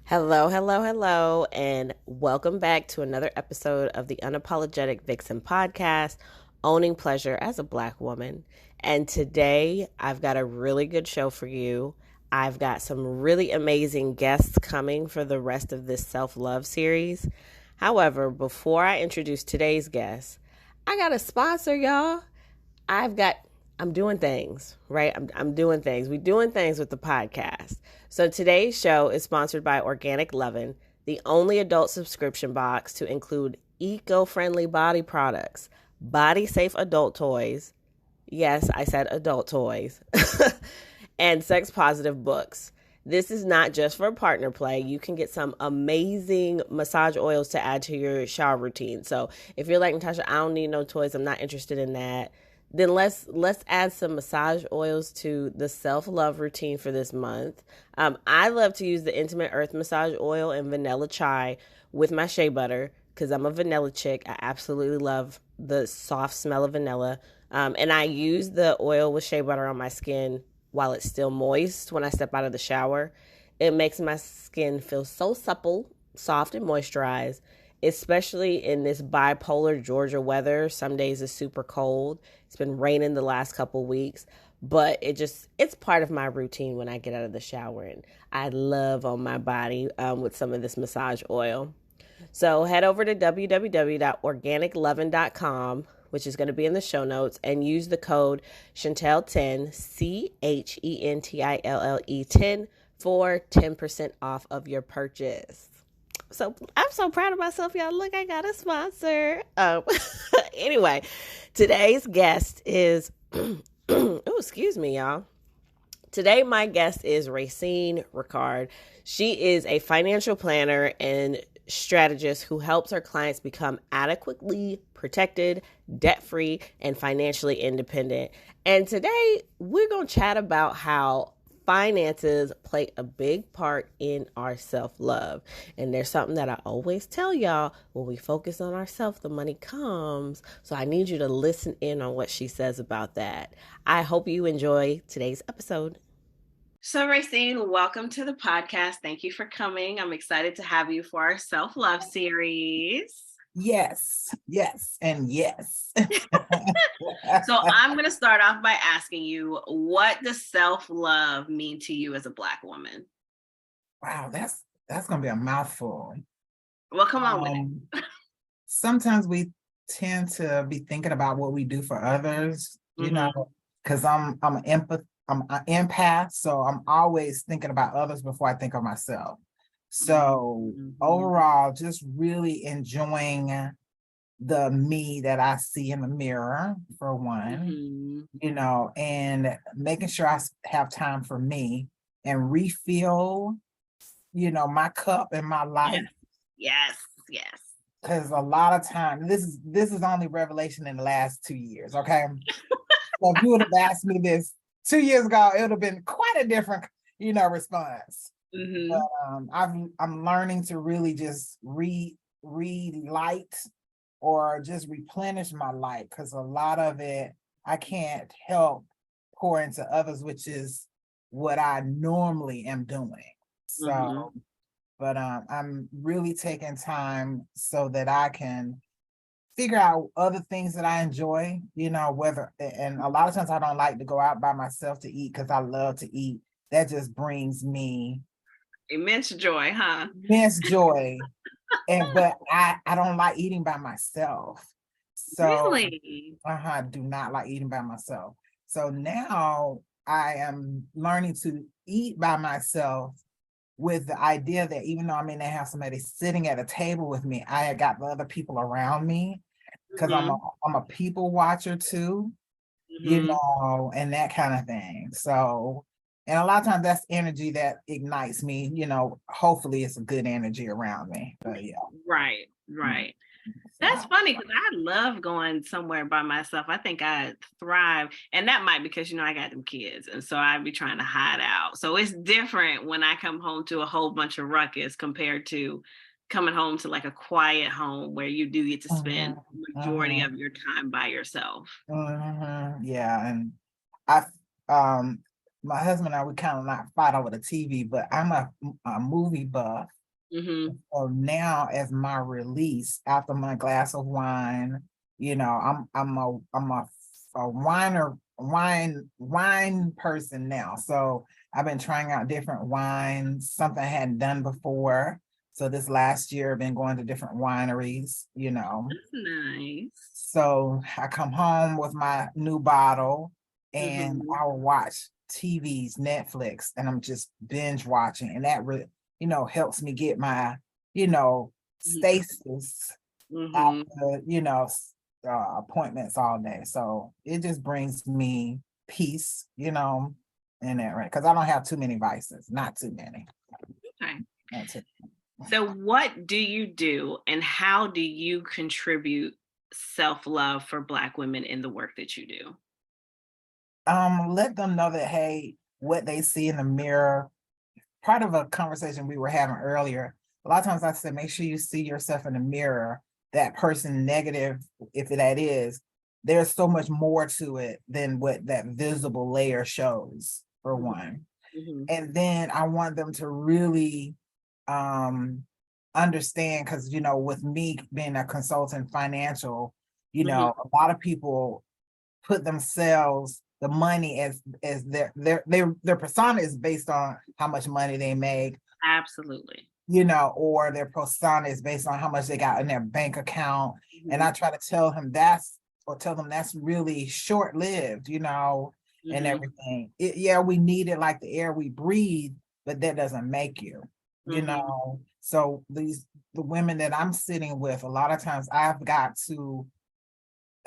Hello, hello, hello, and welcome back to another episode of the Unapologetic Vixen podcast, Owning Pleasure as a Black Woman. And today I've got a really good show for you. I've got some really amazing guests coming for the rest of this self love series. However, before I introduce today's guest, I got a sponsor, y'all. I've got I'm doing things, right? I'm doing things. We're doing things with the podcast. So today's show is sponsored by Organic Lovin', the only adult subscription box to include eco-friendly body products, body-safe adult toys. Yes, I said adult toys. And sex-positive books. This is not just for partner play. You can get some amazing massage oils to add to your shower routine. So if you're like, Natasha, I don't need no toys, I'm not interested in that, then let's add some massage oils to the self-love routine for this month. I love to use the Intimate Earth Massage Oil and Vanilla Chai with my shea butter because I'm a vanilla chick. I absolutely love the soft smell of vanilla. And I use the oil with shea butter on my skin while it's still moist when I step out of the shower. It makes my skin feel so supple, soft, and moisturized, especially in this bipolar Georgia weather. Some days it's super cold. It's been raining the last couple weeks, but it's part of my routine when I get out of the shower, and I love on my body with some of this massage oil. So head over to www.organiclovin.com, which is going to be in the show notes, and use the code Chantel10, CHENTILLE 10 for 10% off of your purchase. So I'm so proud of myself, y'all. Look, I got a sponsor. Anyway, today's guest is, oh, excuse me, y'all. Today, my guest is Racine Rikard. She is a financial planner and strategist who helps her clients become adequately protected, debt-free, and financially independent. And today, we're going to chat about how finances play a big part in our self-love. And there's something that I always tell y'all: when we focus on ourselves, the money comes. So I need you to listen in on what she says about that. I hope you enjoy today's episode. So Racine, welcome to the podcast. Thank you for coming. I'm excited to have you for our self-love series. Yes, and yes. So I'm going to start off by asking you, what does self-love mean to you as a Black woman? Wow, that's going to be a mouthful. Well, come on with it. Sometimes we tend to be thinking about what we do for others, you know, because I'm an empath, so I'm always thinking about others before I think of myself. So overall, just really enjoying the me that I see in the mirror, for one, you know, and making sure I have time for me and refill, you know, my cup and my life. Yes. Because a lot of time, this is only revelation in the last 2 years, okay? So if you would have asked me this 2 years ago, it would have been quite a different, you know, response. But, I'm learning to really just relight or just replenish my light, because a lot of it I can't help pour into others, which is what I normally am doing. So, but I'm really taking time so that I can figure out other things that I enjoy, you know, and a lot of times I don't like to go out by myself to eat because I love to eat. That just brings me immense joy, huh? Immense joy. But I don't like eating by myself. So really? Do not like eating by myself. So now I am learning to eat by myself with the idea that even though I may not have somebody sitting at a table with me, I got the other people around me, because I'm a people watcher too, you know, and that kind of thing. So, and a lot of times that's energy that ignites me, you know, hopefully it's a good energy around me. But yeah. Right. That's funny, because I love going somewhere by myself. I think I thrive, and that might because, you know, I got them kids, and so I'd be trying to hide out. So it's different when I come home to a whole bunch of ruckus compared to coming home to like a quiet home where you do get to spend majority of your time by yourself. Yeah, and I my husband and I, we kind of not fight over the TV, but I'm a movie buff. So now, as my release after my glass of wine, I'm a wine person now. So I've been trying out different wines, something I hadn't done before. So this last year, I've been going to different wineries. That's nice. So I come home with my new bottle and I will watch TVs, Netflix, and I'm just binge watching. And that really, helps me get my, stasis after, appointments all day. So it just brings me peace, in that, right? Because I don't have too many vices, not too many. Okay. That's it. So what do you do and how do you contribute self-love for Black women in the work that you do? Let them know that, hey, what they see in the mirror, part of a conversation we were having earlier, a lot of times I said, make sure you see yourself in the mirror, that person negative, if that is, there's so much more to it than what that visible layer shows, for one. And then I want them to really understand, because with me being a consultant financial, a lot of people put themselves, the money, as their persona is based on how much money they make. Absolutely. Or their persona is based on how much they got in their bank account. And I try to tell them that's really short-lived, and everything. Yeah, we need it like the air we breathe, but that doesn't make you, So the women that I'm sitting with, a lot of times I've got to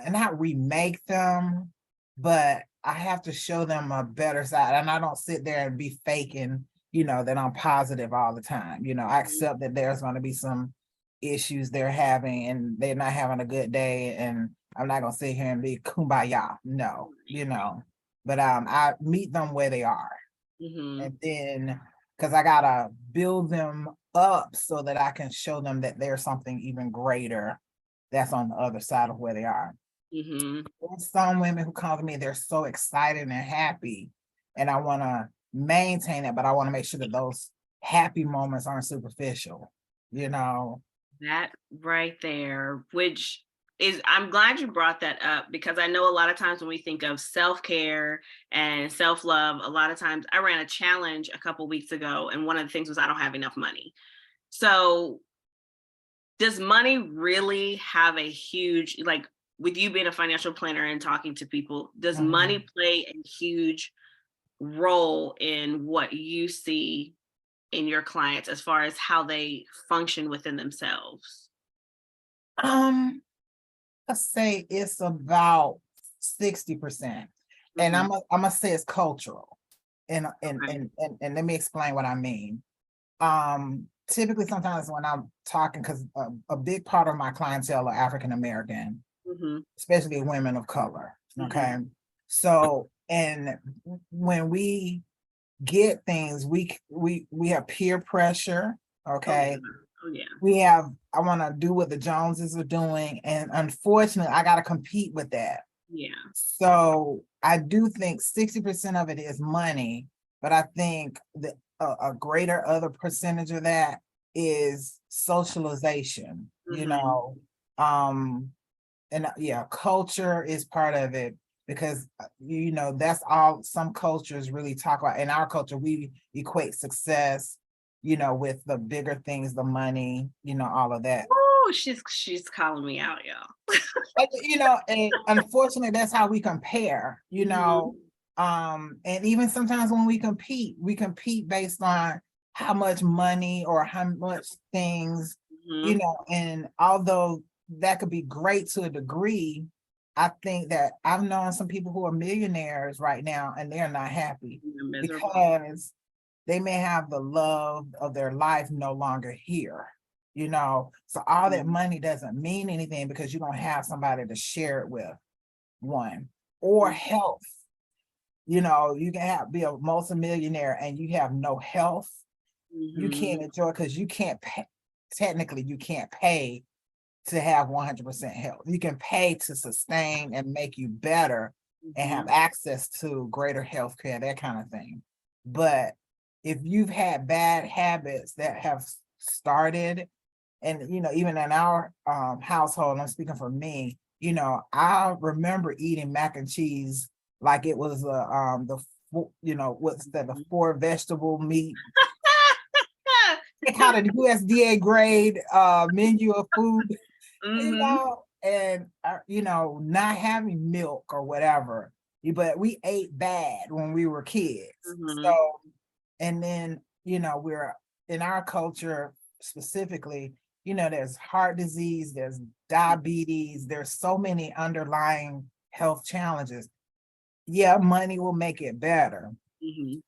not remake them, but I have to show them a better side. And I don't sit there and be faking, that I'm positive all the time. I accept that there's going to be some issues they're having and they're not having a good day. And I'm not going to sit here and be kumbaya. No, but I meet them where they are. And then, because I got to build them up so that I can show them that there's something even greater that's on the other side of where they are. There's some women who come to me, they're so excited and happy, and I want to maintain it, but I want to make sure that those happy moments aren't superficial, That right there, which is, I'm glad you brought that up, because I know a lot of times when we think of self-care and self-love, a lot of times I ran a challenge a couple weeks ago, and one of the things was I don't have enough money. So does money really have a huge, like, with you being a financial planner and talking to people, does money play a huge role in what you see in your clients as far as how they function within themselves? Let's say it's about 60%. And I'm gonna say it's cultural. And let me explain what I mean. Typically sometimes when I'm talking, because a big part of my clientele are African American, especially women of color. Okay. So, and when we get things, we have peer pressure. Okay. I want to do what the Joneses are doing. And unfortunately, I got to compete with that. So I do think 60% of it is money, but I think that a greater other percentage of that is socialization, and culture is part of it, because that's all some cultures really talk about. In our culture, we equate success, with the bigger things, the money, all of that. Oh, she's calling me out, y'all. And unfortunately, that's how we compare, and even sometimes when we compete based on how much money or how much things, and although that could be great to a degree, I think that I've known some people who are millionaires right now and they're not happy because they may have the love of their life no longer here, so all that money doesn't mean anything because you don't have somebody to share it with, one. Or health. You can be a multimillionaire and you have no health. You can't enjoy, because you can't pay, technically you can't pay to have 100% health. You can pay to sustain and make you better, and have access to greater health care, that kind of thing. But if you've had bad habits that have started, and even in our household, I'm speaking for me, I remember eating mac and cheese like it was what's that, the 4 vegetable meat. It had a USDA grade menu of food, and not having milk or whatever, but we ate bad when we were kids. So, and then we're in our culture specifically, there's heart disease, there's diabetes, there's so many underlying health challenges. Yeah, money will make it better,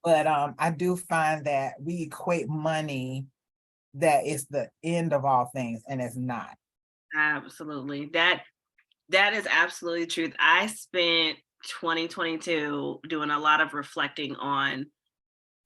but I do find that we equate money that it's the end of all things, and it's not. Absolutely. That is absolutely the truth. I spent 2022 doing a lot of reflecting on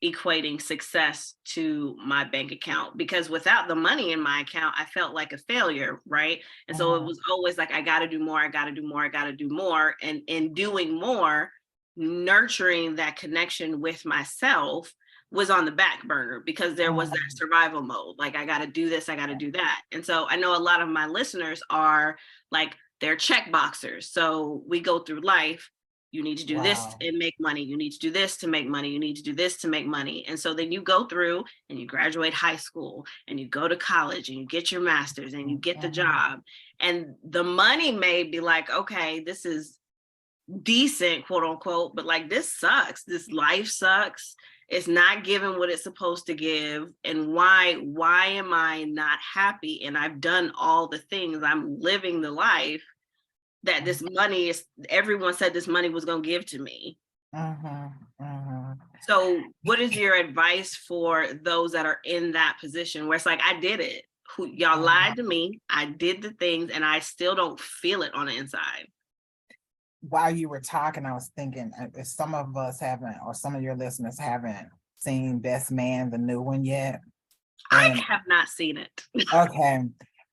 equating success to my bank account, because without the money in my account, I felt like a failure, right? And so it was always like, I got to do more, I got to do more, I got to do more. And in doing more, nurturing that connection with myself was on the back burner, because there was that survival mode. Like, I got to do this, I got to do that. And so I know a lot of my listeners are like, they're check boxers. So we go through life. You need to do this and make money. You need to do this to make money. You need to do this to make money. And so then you go through and you graduate high school and you go to college and you get your master's and you get the job. And the money may be like, okay, this is decent, quote unquote, but like, this sucks. This life sucks. It's not giving what it's supposed to give. And why am I not happy? And I've done all the things. I'm living the life that this money is, everyone said this money was going to give to me. So what is your advice for those that are in that position where it's like, I did it, y'all lied to me, I did the things, and I still don't feel it on the inside? While you were talking, I was thinking, if some of us haven't, or some of your listeners haven't seen Best Man, the new one yet. I have not seen it. Okay.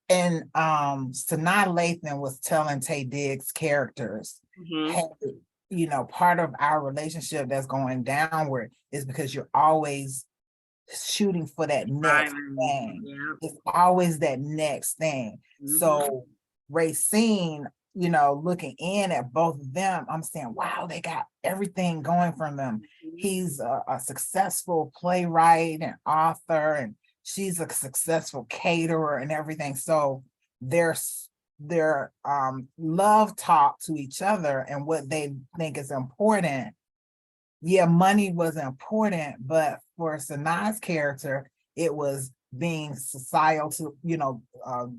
And Sanaa Lathan was telling Taye Diggs' characters, hey, part of our relationship that's going downward is because you're always shooting for that next thing. It's always that next thing. So Racine, looking in at both of them, I'm saying, wow, they got everything going from them. He's a successful playwright and author, and she's a successful caterer and everything. So their love talk to each other and what they think is important. Yeah, money was important, but for Sanaa's character, it was being societal to,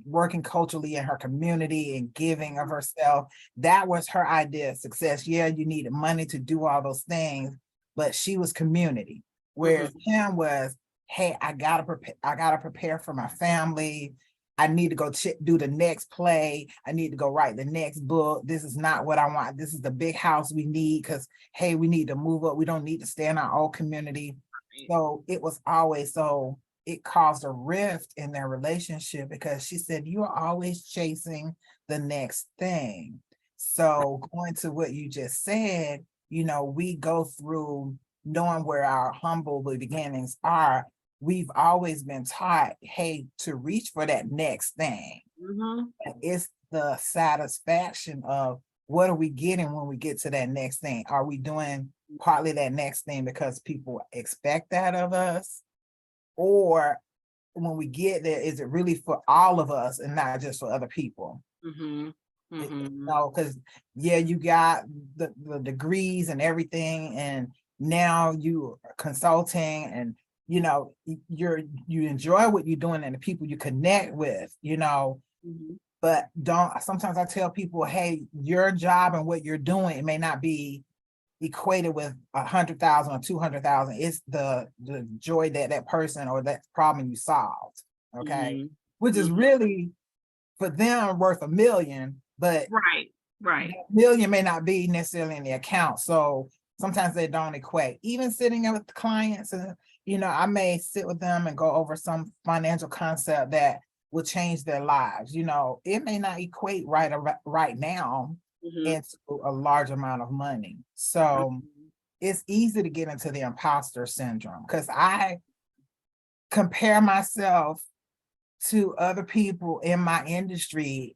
working culturally in her community and giving of herself. That was her idea of success. Yeah, you needed money to do all those things, but she was community. Whereas him was, hey, I gotta prepare for my family. I need to go do the next play. I need to go write the next book. This is not what I want. This is the big house we need because, hey, we need to move up. We don't need to stay in our old community. So it was always it caused a rift in their relationship because she said, you are always chasing the next thing. So going to what you just said, we go through knowing where our humble beginnings are. We've always been taught, hey, to reach for that next thing. It's the satisfaction of what are we getting when we get to that next thing? Are we doing partly that next thing because people expect that of us? Or when we get there, is it really for all of us and not just for other people? Because you got the degrees and everything, and now you are consulting, and you enjoy what you're doing and the people you connect with, but sometimes I tell people, hey, your job and what you're doing, it may not be equated with 100,000 or 200,000. It's the joy that person or that problem you solved, okay? Which is really for them worth $1 million, but right. $1 million may not be necessarily in the account. So sometimes they don't equate. Even sitting with clients, and I may sit with them and go over some financial concept that will change their lives. It may not equate right now, into a large amount of money. So it's easy to get into the imposter syndrome because I compare myself to other people in my industry.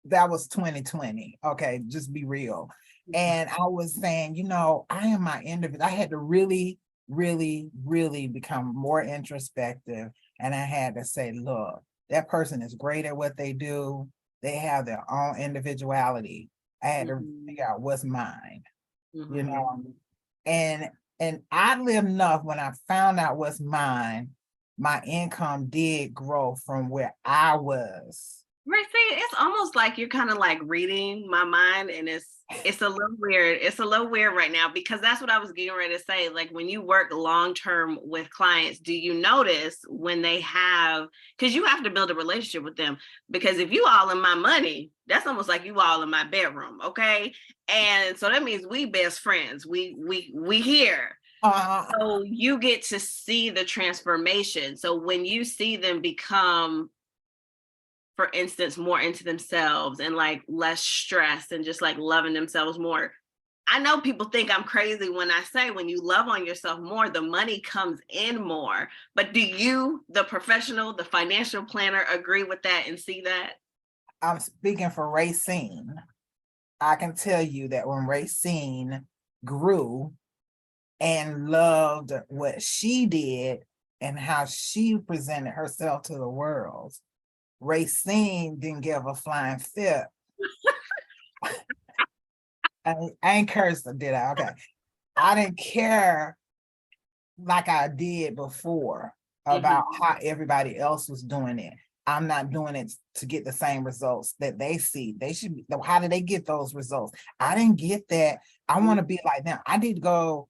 That was 2020. Okay, just be real. And I was saying, I am my individual. I had to really, really, really become more introspective. And I had to say, look, that person is great at what they do. They have their own individuality. I had to figure out what's mine, and oddly enough, when I found out what's mine, my income did grow from where I was. Right, see, it's almost like you're kind of like reading my mind, and it's a little weird. It's a little weird right now because that's what I was getting ready to say. Like when you work long term with clients, do you notice when they have, because you have to build a relationship with them, because if you all in my money, that's almost like you all in my bedroom, okay? And so that means we best friends. We here. So you get to see the transformation. So when you see them become, for instance, more into themselves and like less stressed and just like loving themselves more. I know people think I'm crazy when I say when you love on yourself more, the money comes in more. But do you, the professional, the financial planner, agree with that and see that? I'm speaking for Racine. I can tell you that when Racine grew and loved what she did and how she presented herself to the world, Racine didn't give a flying fit. I ain't cursed, did I? Okay. I didn't care like I did before about how everybody else was doing it. I'm not doing it to get the same results that they see. They should be, how did they get those results? I didn't get that. I want to be like them. I need to go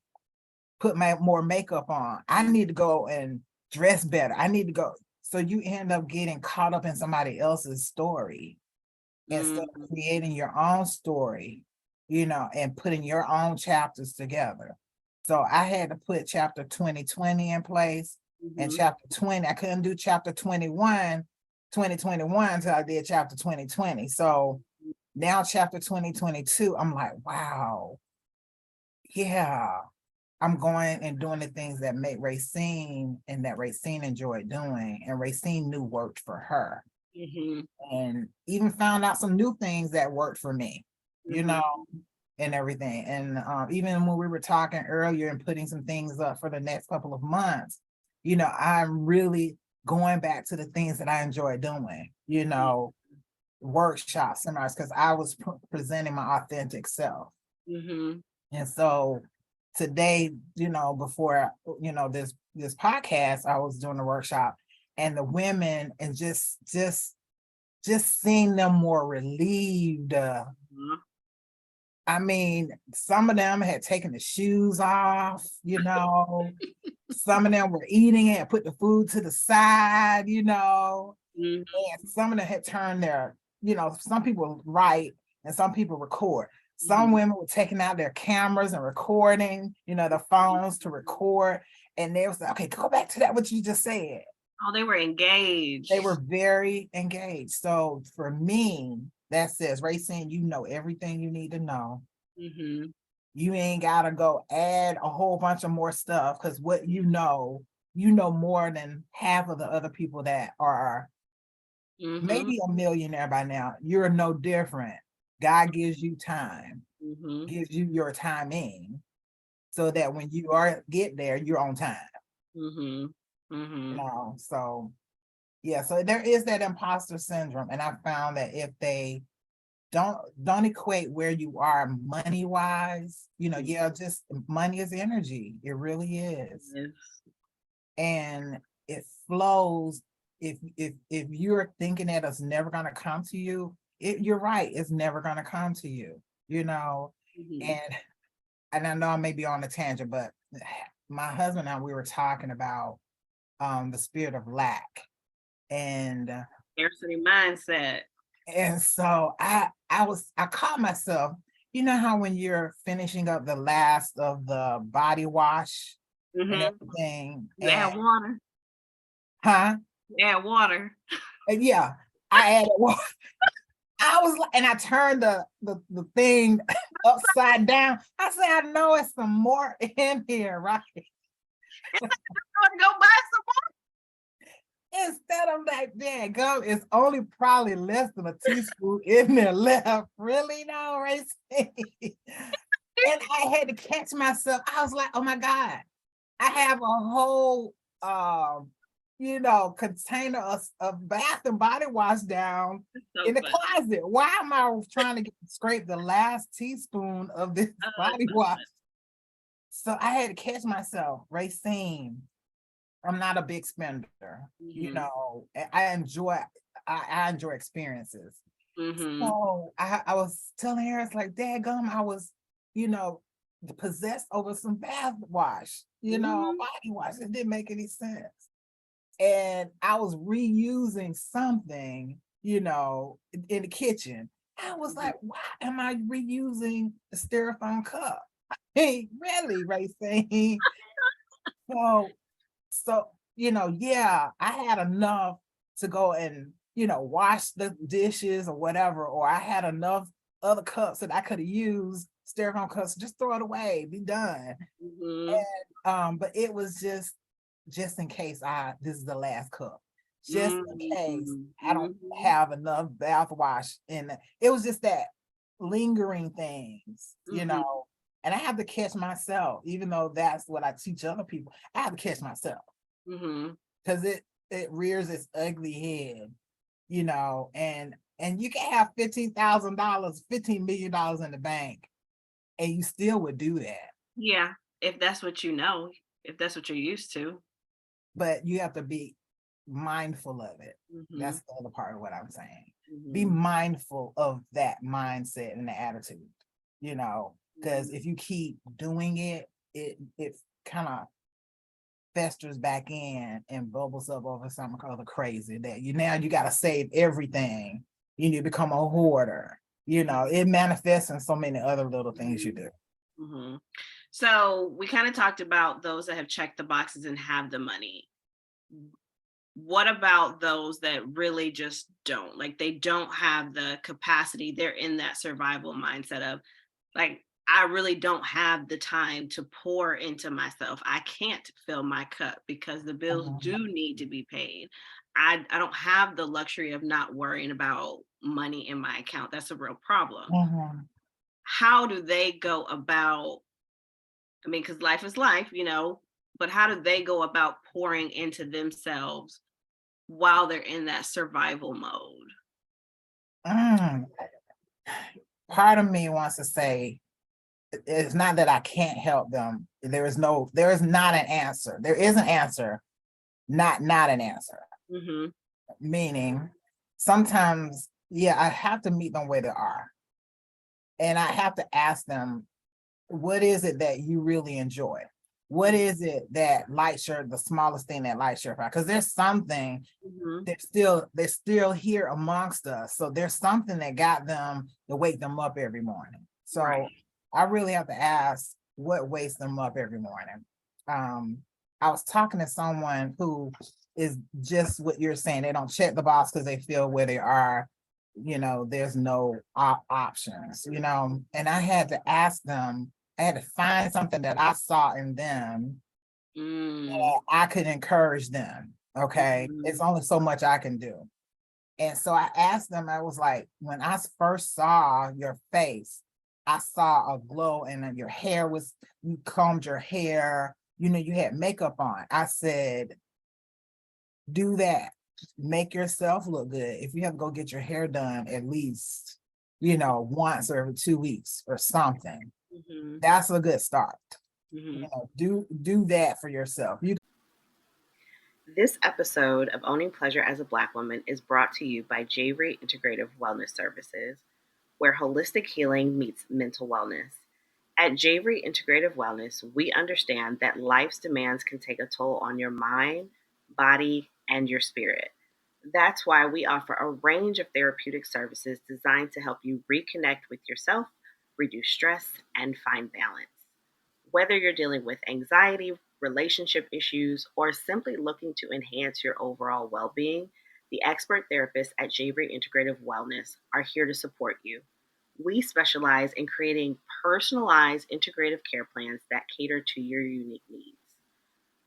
put more makeup on. I need to go and dress better. I need to go. So you end up getting caught up in somebody else's story instead of creating your own story, and putting your own chapters together. So I had to put chapter 2020 in place, and chapter 20, I couldn't do chapter 2021 until I did chapter 2020. So now chapter 2022, I'm like, wow, yeah, I'm going and doing the things that make Racine and that Racine enjoyed doing, and Racine knew worked for her. And even found out some new things that worked for me, and everything. And even when we were talking earlier and putting some things up for the next couple of months, I'm really going back to the things that I enjoy doing, workshops, seminars, because I was presenting my authentic self. And so today, before, this podcast, I was doing a workshop, and the women, and just seeing them more relieved. I mean, some of them had taken the shoes off, some of them were eating it, put the food to the side, and some of them had turned their, some people write and some people record. Some women were taking out their cameras and recording, the phones to record. And they was like, okay, go back to that, what you just said. Oh, they were engaged. They were very engaged. So for me, that says, Racine, you know everything you need to know. You ain't gotta go add a whole bunch of more stuff, because what you know more than half of the other people that are maybe a millionaire by now. You're no different. God gives you time, gives you your timing, so that when you get there, you're on time. So yeah, so there is that imposter syndrome, and I found that if they don't equate where you are money wise, just money is energy. It really is. And it flows. If you're thinking that it's never going to come to you, you're right, it's never going to come to you, and I know I may be on a tangent, but my husband and I, we were talking about the spirit of lack and scarcity mindset. And so I caught myself, how when you're finishing up the last of the body wash and everything. You add water. Huh? You add water. Yeah, I added water. I was like, and I turned the thing upside down. I said, I know it's some more in here, right? I want to go buy some Instead of like, man, gum, it's only probably less than a teaspoon in there left. Really, no, Racine. And I had to catch myself. I was like, oh my God, I have a whole container of Bath and Body Wash down so in the funny. closet. Why am I trying to scrape the last teaspoon of this body wash? So I had to catch myself. Racine, I'm not a big spender. I enjoy experiences. So I was telling her, it's like, dadgum, I was, possessed over some bath wash, body wash. It didn't make any sense. And I was reusing something, in the kitchen. I was like, why am I reusing the styrofoam cup? Hey, really, Racine? So, yeah, I had enough to go and, wash the dishes or whatever, or I had enough other cups that I could have used, styrofoam cups, just throw it away, be done. But it was just in case this is the last cup. Just in case I don't have enough bath wash in it. It was just that lingering things, and I have to catch myself, even though that's what I teach other people. I have to catch myself because it rears its ugly head, and you can have $15,000, $15 million in the bank, and you still would do that. Yeah, if that's what if that's what you're used to. But you have to be mindful of it. That's the other part of what I'm saying. Be mindful of that mindset and the attitude, because if you keep doing it, it kind of festers back in and bubbles up over something other crazy that you got to save everything. You become a hoarder. It manifests in so many other little things you do. So we kind of talked about those that have checked the boxes and have the money. What about those that really just don't? Like, they don't have the capacity. They're in that survival mindset of, like, I really don't have the time to pour into myself. I can't fill my cup because the bills do need to be paid. I don't have the luxury of not worrying about money in my account. That's a real problem. How do they go about, I mean, because life is life, but how do they go about pouring into themselves while they're in that survival mode? Part of me wants to say, it's not that I can't help them. There is not an answer. There is an answer, not an answer. Meaning, sometimes, I have to meet them where they are. And I have to ask them, what is it that you really enjoy? What is it that lights the smallest thing that lights your fire? Because there's something they're still here amongst us. So there's something that got them to wake them up every morning. So I really have to ask what wakes them up every morning. I was talking to someone who is just what you're saying. They don't check the box because they feel where they are, there's no options, and I had to ask them, I had to find something that I saw in them that I could encourage them. Okay. It's only so much I can do. And so I asked them, I was like, when I first saw your face, I saw a glow and your hair you combed your hair, you had makeup on. I said, do that. Make yourself look good. If you have to go get your hair done at least, once every 2 weeks or something, that's a good start. Do that for yourself. This episode of Owning Pleasure as a Black Woman is brought to you by J-Rate Integrative Wellness Services, where holistic healing meets mental wellness. At J-Rate Integrative Wellness, we understand that life's demands can take a toll on your mind, body, and your spirit. That's why we offer a range of therapeutic services designed to help you reconnect with yourself, reduce stress, and find balance. Whether you're dealing with anxiety, relationship issues, or simply looking to enhance your overall well-being, The expert therapists at Javery Integrative Wellness are here to support you. We specialize in creating personalized integrative care plans that cater to your unique needs.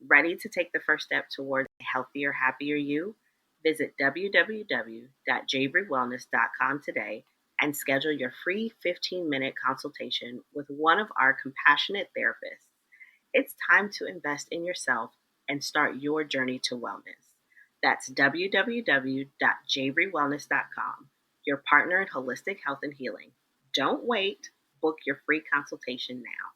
Ready to take the first step towards a healthier, happier you? Visit www.javerywellness.com today and schedule your free 15-minute consultation with one of our compassionate therapists. It's time to invest in yourself and start your journey to wellness. That's www.javerywellness.com, your partner in holistic health and healing. Don't wait. Book your free consultation now.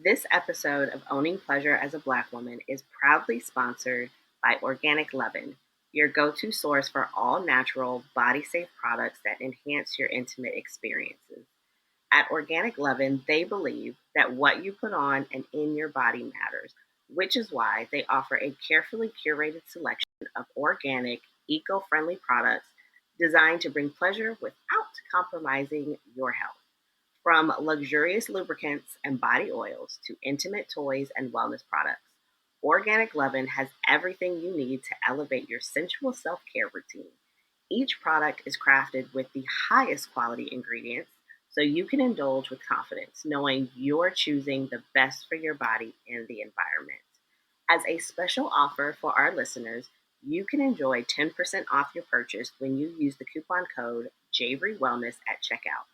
This episode of Owning Pleasure as a Black Woman is proudly sponsored by Organic Leaven, your go-to source for all natural, body-safe products that enhance your intimate experiences. At Organic Leaven, they believe that what you put on and in your body matters, which is why they offer a carefully curated selection of organic, eco-friendly products designed to bring pleasure without compromising your health. From luxurious lubricants and body oils to intimate toys and wellness products, Organic Leaven has everything you need to elevate your sensual self-care routine. Each product is crafted with the highest quality ingredients so you can indulge with confidence, knowing you're choosing the best for your body and the environment. As a special offer for our listeners, you can enjoy 10% off your purchase when you use the coupon code JaveryWellness at checkout.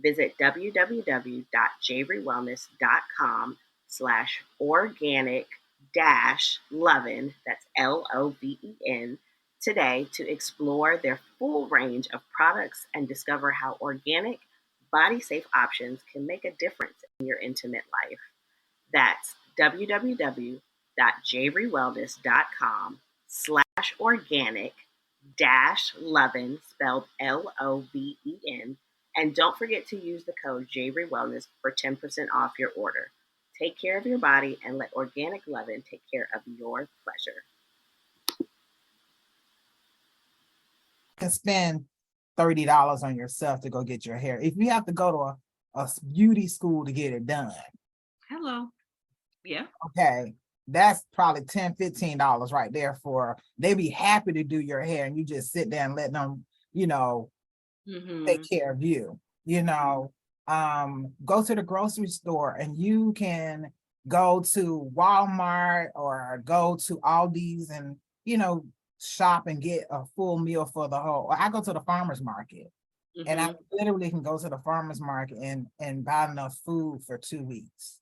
Visit www.javerywellness.com/organic-leaven, that's LOVEN, today to explore their full range of products and discover how organic, body-safe options can make a difference in your intimate life. That's www.javerywellness.com/organic-leaven, spelled LOVEN. And don't forget to use the code JaveryWellness for 10% off your order. Take care of your body and let Organic Leaven take care of your pleasure. You can spend $30 on yourself to go get your hair. If you have to go to a beauty school to get it done. Hello. Yeah. Okay. That's probably $10, $15 right there for, they be happy to do your hair and you just sit there and let them, take care of you, go to the grocery store and you can go to Walmart or go to Aldi's and, shop and get a full meal for the whole. I go to the farmer's market and I literally can go to the farmer's market and buy enough food for 2 weeks.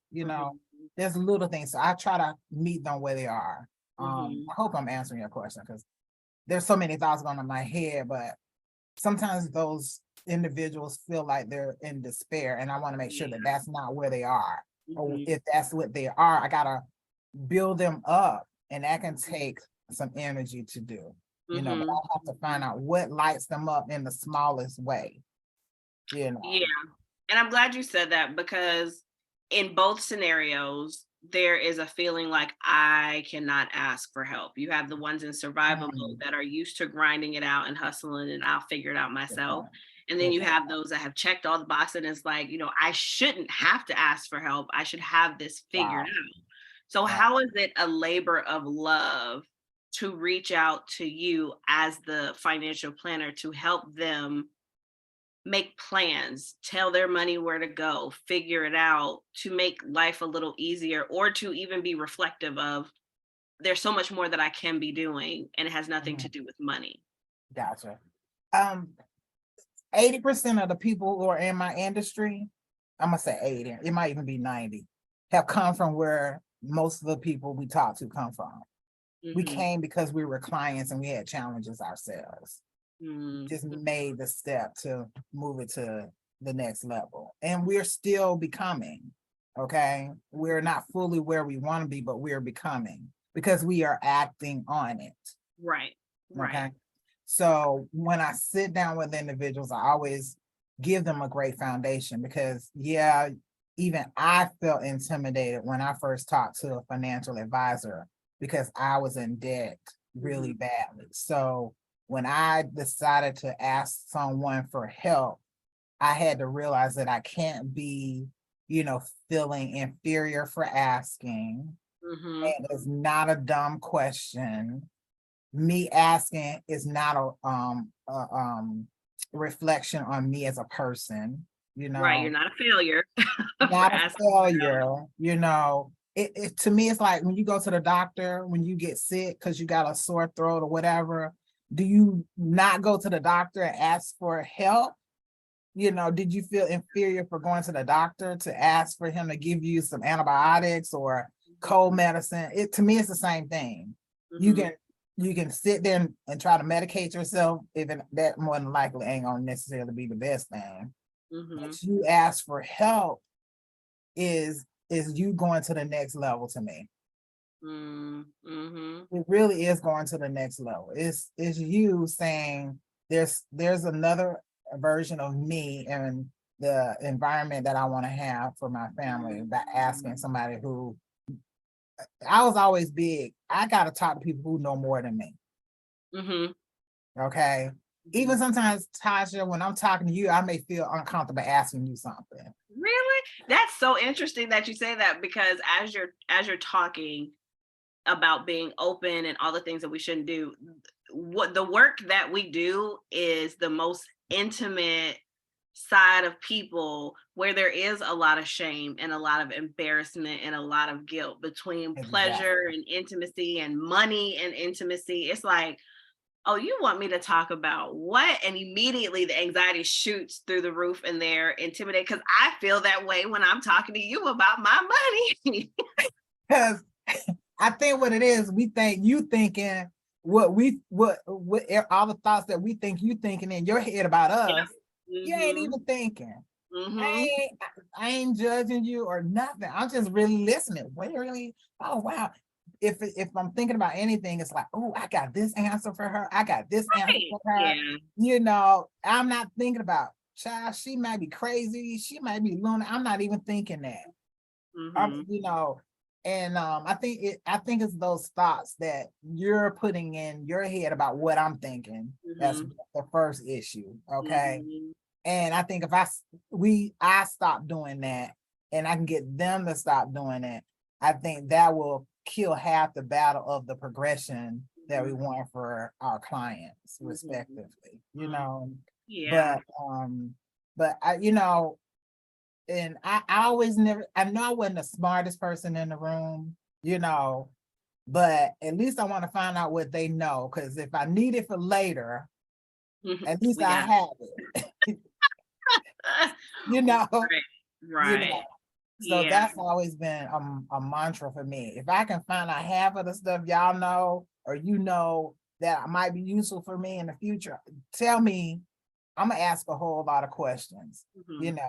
There's little things. So I try to meet them where they are. I hope I'm answering your question because there's so many thoughts going on in my head, but sometimes those individuals feel like they're in despair and I want to make sure that that's not where they are. Or if that's what they are, I gotta build them up and that can take some energy to do, but I have to find out what lights them up in the smallest way, Yeah. And I'm glad you said that because in both scenarios, there is a feeling like I cannot ask for help. You have the ones in survival mode that are used to grinding it out and hustling and I'll figure it out myself. And then you have those that have checked all the boxes and it's like, I shouldn't have to ask for help. I should have this figured out. So how is it a labor of love to reach out to you as the financial planner to help them make plans, tell their money where to go, figure it out, to make life a little easier, or to even be reflective of there's so much more that I can be doing and it has nothing to do with money? Gotcha. 80% of the people who are in my industry, I'm gonna say 80, it might even be 90, have come from where most of the people we talk to come from. We came because we were clients and we had challenges ourselves. Just made the step to move it to the next level. And we're still becoming, okay? We're not fully where we want to be, but we're becoming because we are acting on it. Right. Okay. So when I sit down with individuals, I always give them a great foundation because even I felt intimidated when I first talked to a financial advisor because I was in debt really badly. So when I decided to ask someone for help, I had to realize that I can't be, feeling inferior for asking And it's not a dumb question. Me asking is not a reflection on me as a person, Right, you're not a failure for not a asking for help. failure. It to me, it's like when you go to the doctor, when you get sick because you got a sore throat or whatever, do you not go to the doctor and ask for help? Did you feel inferior for going to the doctor to ask for him to give you some antibiotics or cold medicine? To me, it's the same thing. You can sit there and try to medicate yourself, even that more than likely ain't gonna necessarily be the best thing. But you ask for help is you going to the next level to me. It really is going to the next level. It's you saying there's another version of me and the environment that I want to have for my family by asking somebody who I was always big. I got to talk to people who know more than me. Okay. Even sometimes, Tasha, when I'm talking to you, I may feel uncomfortable asking you something. Really? That's so interesting that you say that, because as you're talking about being open and all the things that we shouldn't do, what the work that we do is the most intimate side of people, where there is a lot of shame and a lot of embarrassment and a lot of guilt between pleasure and intimacy and money and intimacy. It's like, oh, you want me to talk about what? And immediately the anxiety shoots through the roof and they're intimidated, because I feel that way when I'm talking to you about my money. Because I think what it is, we think you thinking what all the thoughts that we think you thinking in your head about us, you ain't even thinking. I ain't judging you or nothing. I'm just really listening. Really? Oh wow. If I'm thinking about anything, it's like, oh, I got this answer for her. I got this answer for her. I'm not thinking about, child, she might be crazy. She might be lunatic. I'm not even thinking that. And I think it's those thoughts that you're putting in your head about what I'm thinking. That's the first issue. Okay. And I think if I stop doing that and I can get them to stop doing it, I think that will kill half the battle of the progression that we want for our clients, respectively. But I, and I always I know I wasn't the smartest person in the room, but at least I want to find out what they know, because if I need it for later, at least I have it. Right. So that's always been a mantra for me. If I can find out half of the stuff y'all know, or that might be useful for me in the future, tell me. I'm gonna ask a whole lot of questions, and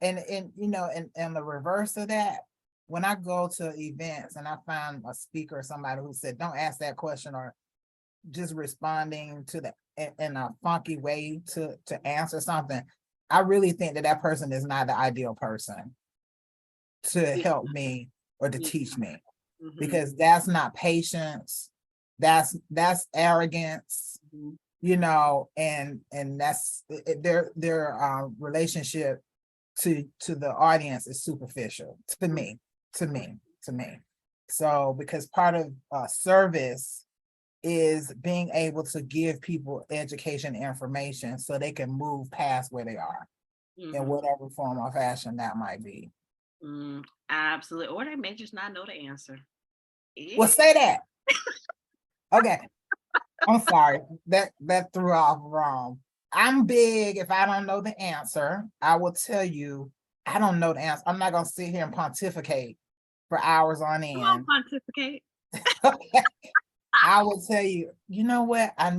the reverse of that, when I go to events and I find a speaker or somebody who said, don't ask that question, or just responding to in a funky way to answer something, I really think that person is not the ideal person to help me or to teach me, because that's not patience, that's arrogance, and that's their relationship to the audience is superficial to me. So because part of service is being able to give people education and information so they can move past where they are in whatever form or fashion that might be. Absolutely. Or they may just not know the answer. Well, say that. Okay. I'm sorry. That threw off wrong. I'm big. If I don't know the answer, I will tell you I don't know the answer. I'm not going to sit here and pontificate for hours on end. Come on, pontificate. I will tell you, you know what? I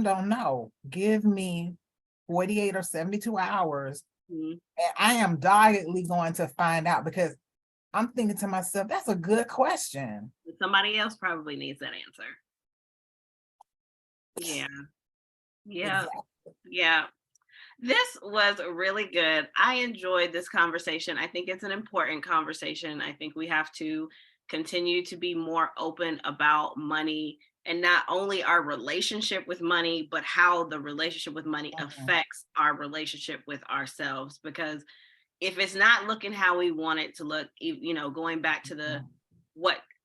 don't know. Give me 48 or 72 hours. And I am doggedly going to find out, because I'm thinking to myself, that's a good question. Somebody else probably needs that answer. Yeah. Exactly. Yeah. This was really good. I enjoyed this conversation. I think it's an important conversation. I think we have to continue to be more open about money, and not only our relationship with money, but how the relationship with money affects our relationship with ourselves. Because if it's not looking how we want it to look, going back to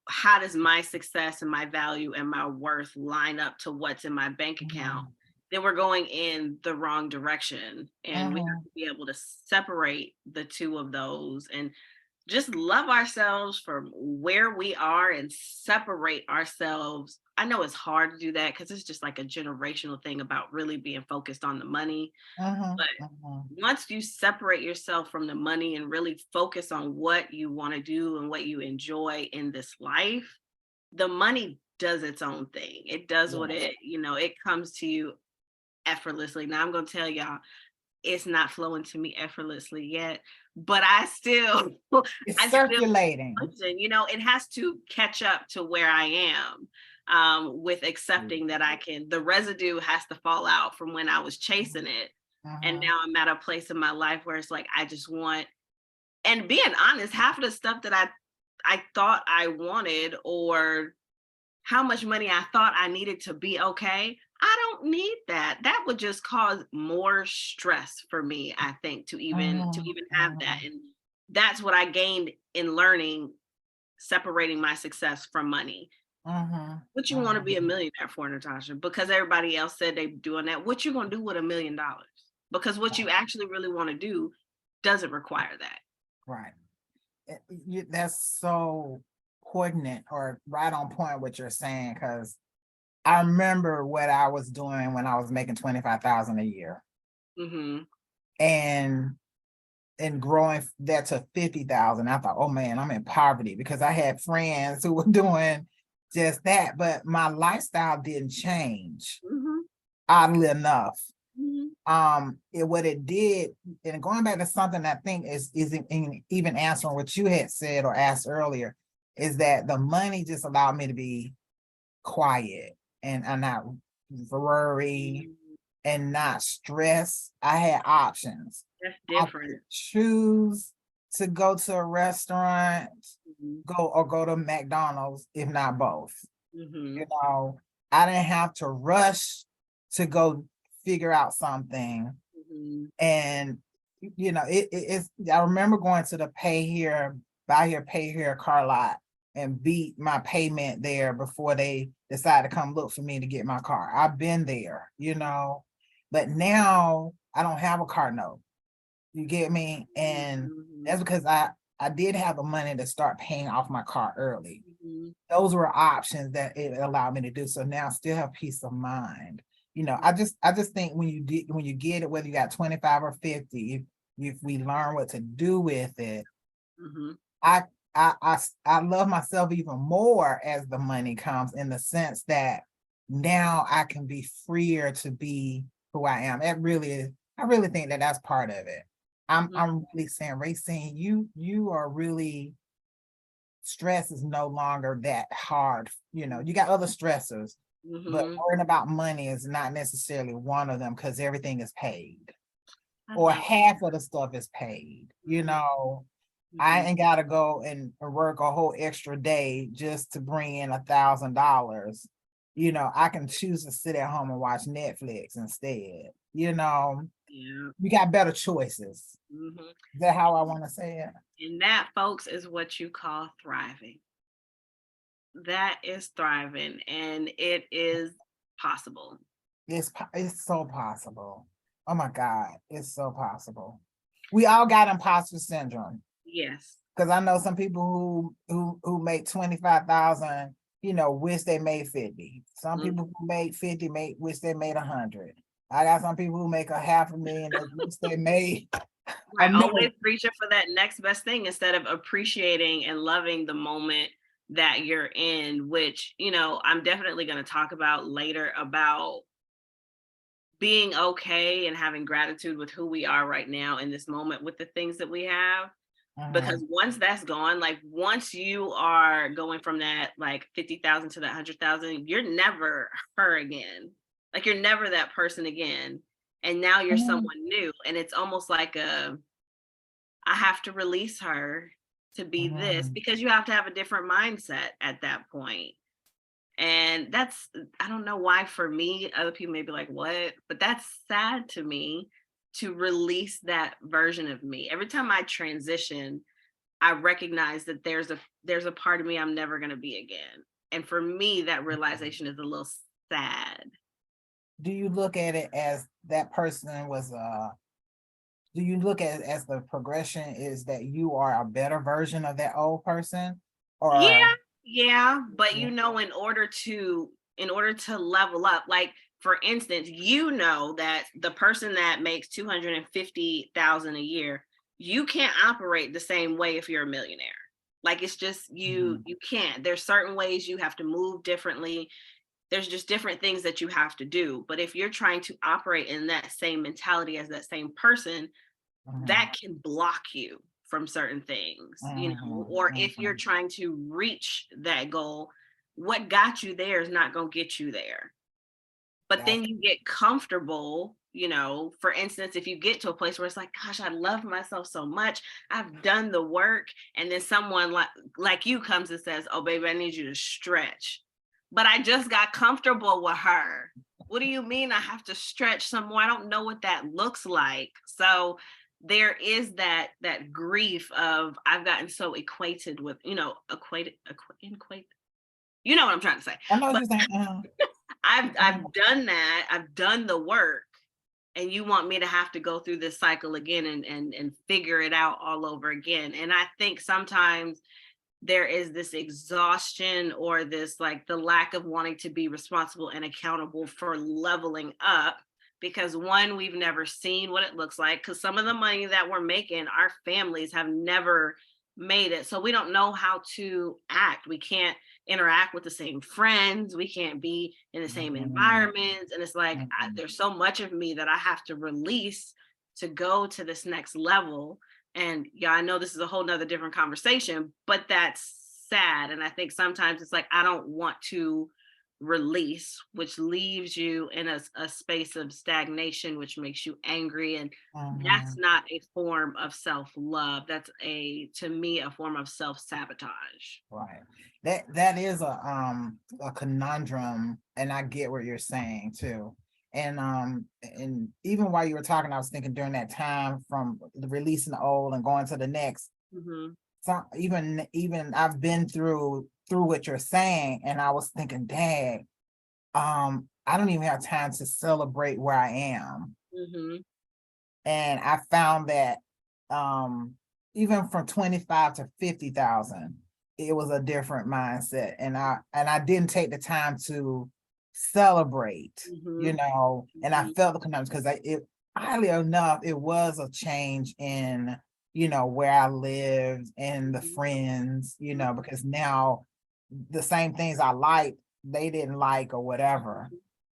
how does my success and my value and my worth line up to what's in my bank account, then we're going in the wrong direction. And we have to be able to separate the two of those and just love ourselves for where we are and separate ourselves. I know it's hard to do that because it's just like a generational thing about really being focused on the money. But once you separate yourself from the money and really focus on what you want to do and what you enjoy in this life, the money does its own thing. It does what it comes to you effortlessly. Now I'm going to tell y'all, it's not flowing to me effortlessly yet, but it's circulating. It has to catch up to where I am, with accepting that the residue has to fall out from when I was chasing it. And now I'm at a place in my life where it's like, I just want, and being honest, half of the stuff that I thought I wanted, or how much money I thought I needed to be okay, I don't need that. That would just cause more stress for me, I think, to even have that. And that's what I gained in learning, separating my success from money. What you want to be a millionaire for, Natasha? Because everybody else said they doing that. What you gonna do with $1 million? Because what you actually really want to do doesn't require that. Right. That's so poignant, or right on point what you're saying, because I remember what I was doing when I was making $25,000 a year, and growing that to $50,000. I thought, oh man, I'm in poverty, because I had friends who were doing just that, but my lifestyle didn't change, oddly enough. What it did, and going back to something I think is even answering what you had said or asked earlier, is that the money just allowed me to be quiet and not worry and not stress. I had options. That's different. I could choose to go to a restaurant, go to McDonald's, if not both. I didn't have to rush to go figure out something. And it's I remember going to the buy here, pay here car lot and beat my payment there before they decide to come look for me to get my car. I've been there, but now I don't have a car note. You get me? And that's because I did have the money to start paying off my car early. Those were options that it allowed me to do. So now I still have peace of mind. I just think when you get it, whether you got 25 or 50, if we learn what to do with it, I love myself even more as the money comes, in the sense that now I can be freer to be who I am. I really think that that's part of it. I'm really saying, Racine, you are really, stress is no longer that hard. You got other stressors, but worrying about money is not necessarily one of them, because everything is paid, or half of the stuff is paid. I ain't got to go and work a whole extra day just to bring in $1,000. I can choose to sit at home and watch Netflix instead. You got better choices. Is that how I want to say it? And that, folks, is what you call thriving. That is thriving, and it is possible. It's so possible. Oh my God, it's so possible. We all got imposter syndrome. Yes. Because I know some people who make 25,000, wish they made 50. Some people who made 50 wish they made 100. I got some people who make $500,000 that wish they made. Right, always reaching for that next best thing instead of appreciating and loving the moment that you're in, which, I'm definitely going to talk about later, about being okay and having gratitude with who we are right now in this moment with the things that we have. Because once that's gone, like once you are going from that like 50,000 to that 100,000, you're never her again. Like you're never that person again. And now you're someone new. And it's almost like I have to release her to be this, because you have to have a different mindset at that point. And that's, I don't know why for me, other people may be like, what? But that's sad to me, to release that version of me. Every time I transition, I recognize that there's a part of me I'm never going to be again. And for me, that realization is a little sad. Do you look at it as that person was do you look at it as the progression is that you are a better version of that old person? Or Yeah, but yeah. in order to level up, like for instance, you know that the person that makes 250,000 a year, you can't operate the same way if you're a millionaire. Like it's just you can't. There's certain ways you have to move differently. There's just different things that you have to do. But if you're trying to operate in that same mentality as that same person, that can block you from certain things, you know, or if you're trying to reach that goal, what got you there is not going to get you there. But then you get comfortable, you know, for instance, if you get to a place where it's like, gosh, I love myself so much, I've done the work, and then someone like you comes and says, oh baby, I need you to stretch, but I just got comfortable with her. What do you mean I have to stretch some more? I don't know what that looks like. So there is that grief of I've gotten so equated with, you know, equate, you know what I'm trying to say. I know But what you're saying. I've done that. I've done the work, and you want me to have to go through this cycle again and figure it out all over again. And I think sometimes there is this exhaustion or this like the lack of wanting to be responsible and accountable for leveling up, because one, we've never seen what it looks like, because some of the money that we're making, our families have never made it, so we don't know how to act. We can't interact with the same friends, we can't be in the same environments, and it's like there's so much of me that I have to release to go to this next level. And yeah, I know this is a whole nother different conversation, but that's sad. And I think sometimes it's like I don't want to release, which leaves you in a space of stagnation, which makes you angry. And that's not a form of self-love. That's to me, a form of self-sabotage. Right. That is a conundrum, and I get what you're saying too. And even while you were talking, I was thinking during that time from the releasing the old and going to the next. So even I've been through what you're saying, and I was thinking, dang, I don't even have time to celebrate where I am. And I found that even from 25 to 50,000, it was a different mindset, and I didn't take the time to celebrate, you know, and I felt the conundrum because it highly enough, it was a change in, you know, where I lived and the friends, you know, because now the same things I liked, they didn't like or whatever.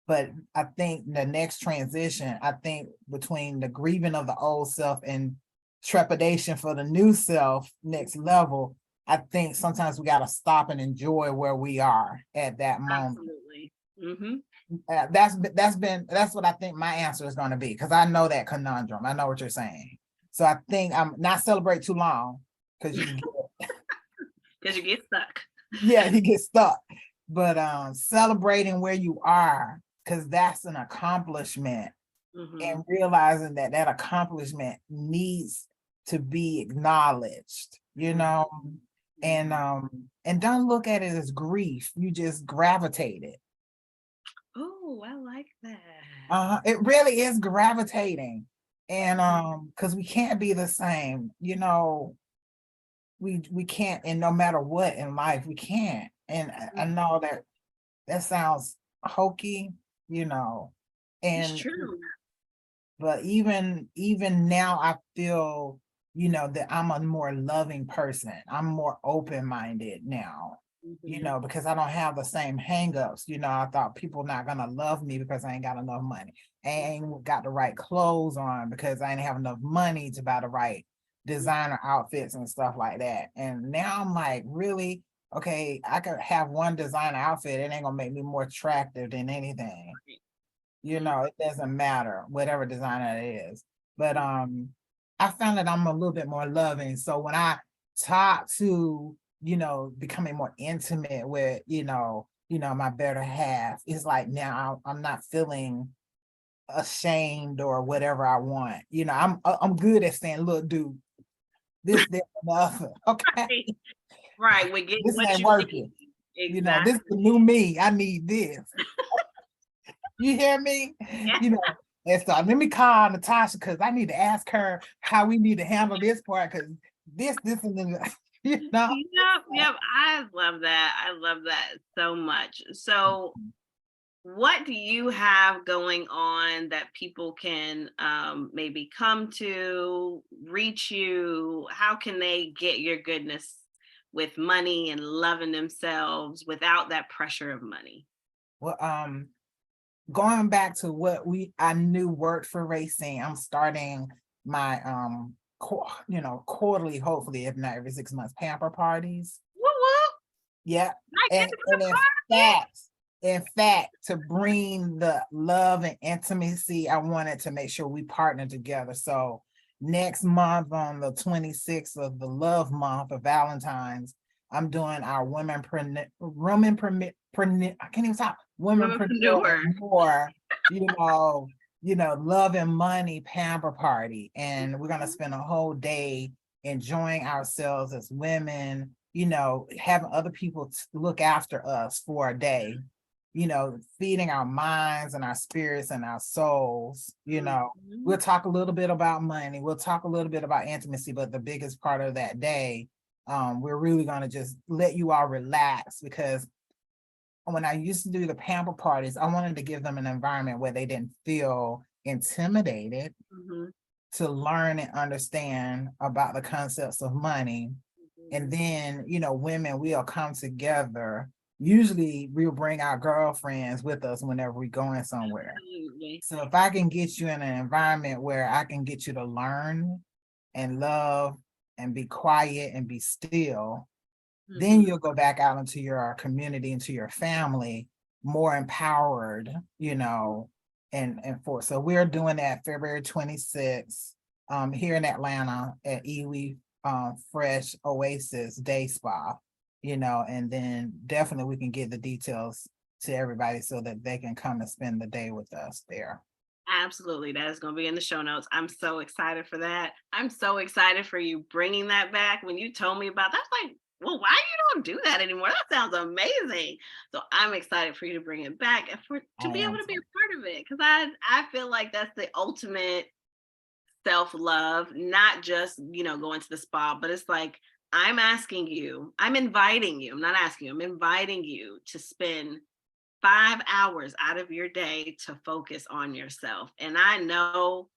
But I think the next transition, I think between the grieving of the old self and trepidation for the new self, next level, I think sometimes we got to stop and enjoy where we are at that moment. Absolutely. That's what I think my answer is going to be, because I know that conundrum. I know what you're saying. So I think I'm not celebrate too long, because you get stuck. Yeah, you get stuck. But celebrating where you are, because that's an accomplishment, and realizing that accomplishment needs to be acknowledged, you know, and don't look at it as grief. You just gravitate it. Oh, I like that. It really is gravitating, and because we can't be the same, you know, we can't, and no matter what in life, we can't. And I know that sounds hokey, you know, and it's true. But even now, I feel, you know, that I'm a more loving person. I'm more open-minded now, you know, because I don't have the same hangups. You know, I thought people not gonna love me because I ain't got enough money. I ain't got the right clothes on because I ain't have enough money to buy the right designer outfits and stuff like that. And now I'm like, really? Okay, I could have one designer outfit. It ain't gonna make me more attractive than anything. You know, it doesn't matter, whatever designer it is. But I found that I'm a little bit more loving. So when I talk to, you know, becoming more intimate with, you know, my better half, it's like now I'm not feeling ashamed or whatever I want. You know, I'm good at saying, look, dude, this, that, and the other. Okay. Right. We get This what ain't you working. need. You know, this is the new me. I need this. You hear me? Yeah. You know, and so let me call Natasha because I need to ask her how we need to handle this part because this, and then, you know. Yep. I love that. I love that so much. So what do you have going on that people can maybe come to, reach you? How can they get your goodness with money and loving themselves without that pressure of money? Well, going back to what I knew worked for Racine, I'm starting my quarterly, hopefully, if not every 6 months, pamper parties. Woo woo. Yeah. I get And, to and be a part of in fact, to bring the love and intimacy, I wanted to make sure we partner together. So next month on the 26th of the love month of Valentine's, I'm doing our women I can't even talk. Womenpreneur more, love and money pamper party. And we're gonna spend a whole day enjoying ourselves as women, having other people look after us for a day, feeding our minds and our spirits and our souls. We'll talk a little bit about money. We'll talk a little bit about intimacy, but the biggest part of that day, we're really going to just let you all relax because when I used to do the pamper parties, I wanted to give them an environment where they didn't feel intimidated to learn and understand about the concepts of money. And then, women, we'll come together. Usually we'll bring our girlfriends with us whenever we're going somewhere. So if I can get you in an environment where I can get you to learn and love and be quiet and be still, then you'll go back out into your community, into your family, more empowered, so we're doing that February 26th here in Atlanta at Iwi Fresh Oasis Day Spa, and then definitely we can get the details to everybody so that they can come and spend the day with us there. Absolutely. That is going to be in the show notes. I'm so excited for that. I'm so excited for you bringing that back. When you told me about that, I was like, well, why you don't do that anymore? That sounds amazing. So I'm excited for you to bring it back and to be able to be a part of it. Because I feel like that's the ultimate self-love, not just, going to the spa, but it's like, I'm inviting you, I'm not asking you, I'm inviting you to spend 5 hours out of your day to focus on yourself. And I know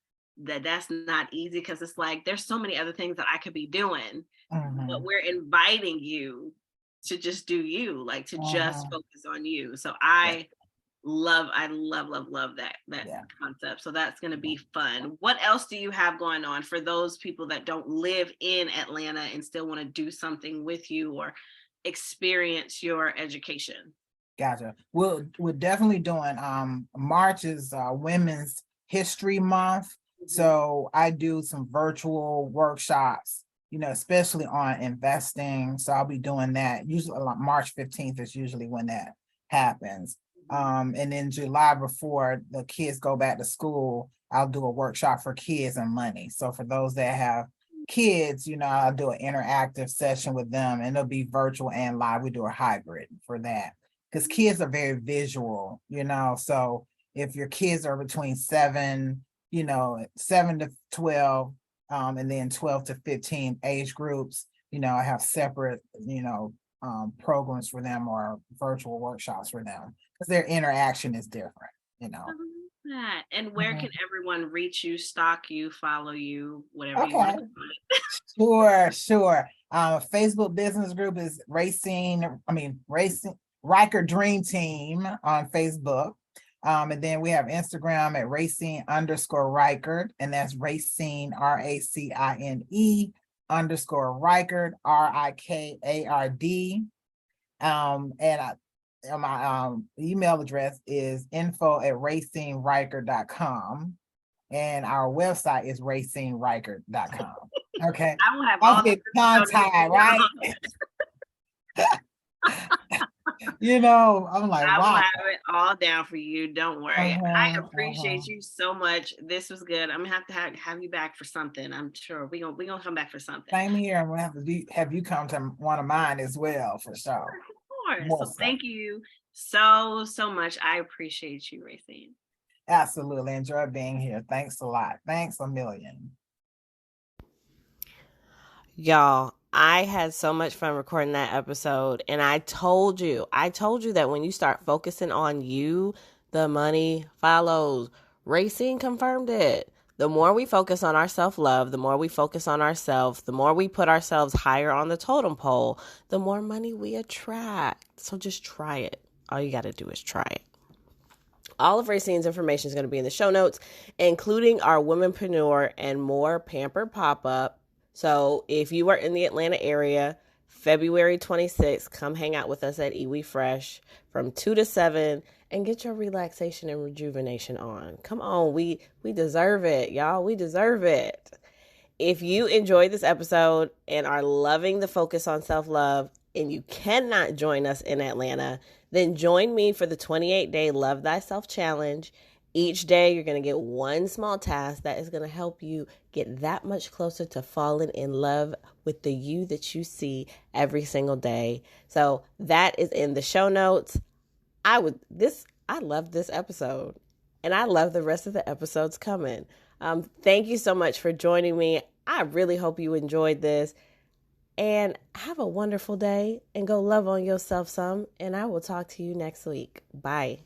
that that's not easy because it's like, there's so many other things that I could be doing, but we're inviting you to just do you, like to just focus on you. So I love that concept. So that's going to be fun. What else do you have going on for those people that don't live in Atlanta and still want to do something with you or experience your education? Gotcha. We're definitely doing March is Women's History Month. So I do some virtual workshops, especially on investing. So I'll be doing that. Usually March 15th is usually when that happens. And then July, before the kids go back to school, I'll do a workshop for kids and money. So for those that have kids, I'll do an interactive session with them and it'll be virtual and live. We do a hybrid for that because kids are very visual, so if your kids are between 7 to 12, and then 12 to 15 age groups, I have separate, programs for them or virtual workshops for them because their interaction is different, That. And where can everyone reach you, stalk you, follow you, whatever you want to call it? Sure. Facebook business group is Racine Rikard Dream Team on Facebook. And then we have Instagram at Racine_Rikard, and that's Racine RACINE _Rikard RIKARD. And my email address is info@racinerikard.com, and our website is racinerikard.com. Okay. I will have all the tongue-tied, right? I'm like, I will wow. have it all down for you. Don't worry. I Uh-huh, appreciate you so much. This was good. I'm gonna have you back for something. I'm sure we gonna come back for something. Same here. I'm gonna have you come to one of mine as well, for sure. Of course. More So so. thank you so much. I appreciate you, Racine. Absolutely. Enjoy being here. Thanks a lot. Thanks a million. Y'all, I had so much fun recording that episode, and I told you that when you start focusing on you, the money follows. Racine confirmed it. The more we focus on our self-love, the more we focus on ourselves, the more we put ourselves higher on the totem pole, the more money we attract. So just try it. All you got to do is try it. All of Racine's information is going to be in the show notes, including our Womenpreneur and More Pampered pop-up. So if you are in the Atlanta area, February 26th, come hang out with us at Iwi Fresh from 2 to 7 and get your relaxation and rejuvenation on. Come on, we deserve it, y'all. We deserve it. If you enjoyed this episode and are loving the focus on self-love and you cannot join us in Atlanta, then join me for the 28-day Love Thyself Challenge. Each day, you're going to get one small task that is going to help you get that much closer to falling in love with the you that you see every single day. So that is in the show notes. I love this episode, and I love the rest of the episodes coming. Thank you so much for joining me. I really hope you enjoyed this, and have a wonderful day, and go love on yourself some, and I will talk to you next week. Bye.